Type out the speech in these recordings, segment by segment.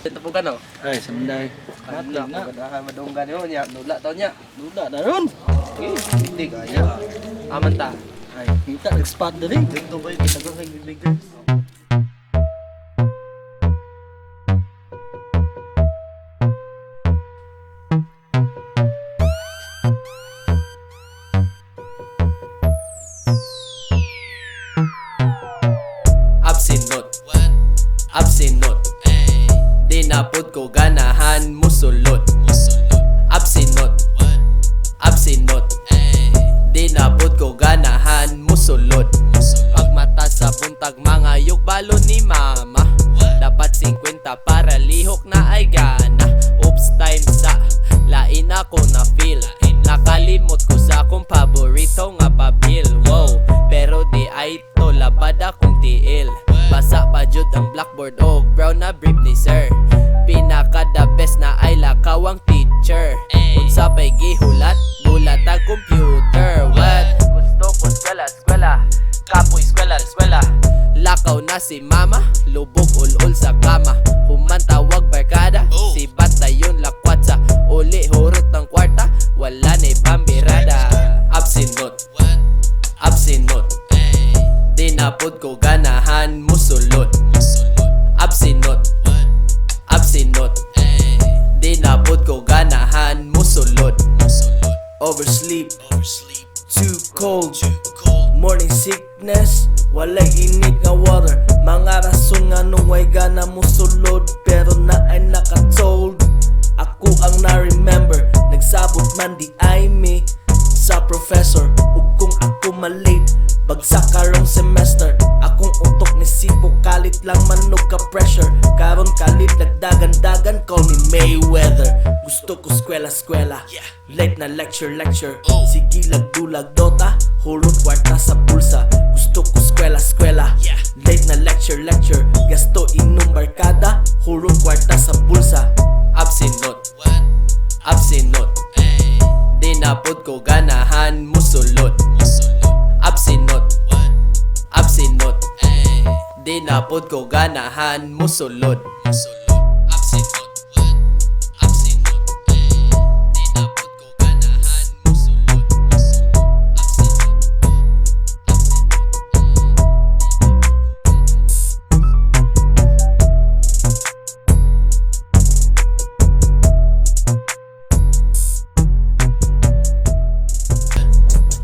Ito po gano? Ay, samanday. Wala ko ganahan madunggan yun niya. Nula taon niya. Duda na ron. Okay, hindi kaya. Aman ta. Ay, kita nag-spot na rin. Dito ba yung kita ko nagbibig din? Absent note. Absent note. Di na pud ko ganahan musulot. Absent note. Absent note. Di na pud ko ganahan musulot. Pagmata sa buntag mga yugbalo ni mama. Dapat 50 para lihok na ay gana. Oops time sa lain ako na feel. Nakalimot ko sa akong paborito nga pabil. Wow, pero di ay to labad akong tiil. Basa pa jud ang blackboard o brown na brief ni sir. Pinaka the best na ay lakaw ang teacher. Unsa pa'y gihulat, gulat ang computer. What? Gusto ko eskwela, eskwela. Kapoy eskwela, eskwela. Lakaw na si mama, lubog ulul sa kama. Human tawag barkada, si bata yun lakwat sa uli hurot ng kwarta. Wala na'y pambirada. Absent note. Absent note. Di na pud ko ganahan musulot. Absent note. Absent note. Di na pud ko ganahan musulot. Oversleep. Too cold. Morning sickness. Walay init nga water. Mga rason nga nung way gana musulod. Pero na ay nakatold. Ako ang na-remember. Nagsabot man di ay me sa professor. Ug kung ako malate, bagsak karong semester. Akong utok ni Sipo, kalit lang manog ka pressure. Karon kalit nagdagan-dagan, call me Mayweather. Gusto ko skwela-skwela, late na lecture-lecture. Sige lagdulag dota, hulot kwarta sa bulsa. Gusto ko skwela-skwela, late na lecture-lecture. Gasto inom barkada, hulot kwarta sa bulsa. Absent note. Absent note. Di na pud ko ganahan musulot. Absent note. Absent note. Di na pud ko ganahan musulot. Absent note. Absent note. Di na pud ko ganahan musulot.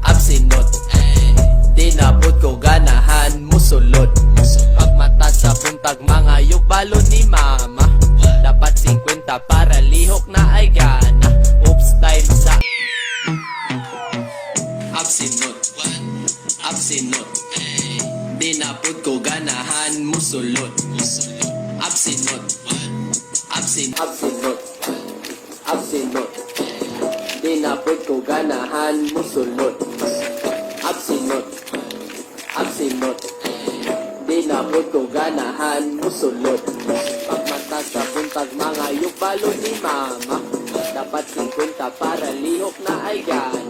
Absent note. Absent note. Di na pud ko ganahan musulot. Pagmata sa buntag mga yugbalo ni mama. Dapat 50 para lihok na ay gana. Oops time sa absent note. Absent note. Di na pud ko ganahan musulot. Absent note. Absent note. Absent note. Di na pud ko ganahan musulot. Absent note. Absent note. Di na pud ko ganahan musulot. Pagmata sa buntag mga yugbalo ni mama. Dapat 50 para lihok na ay gana.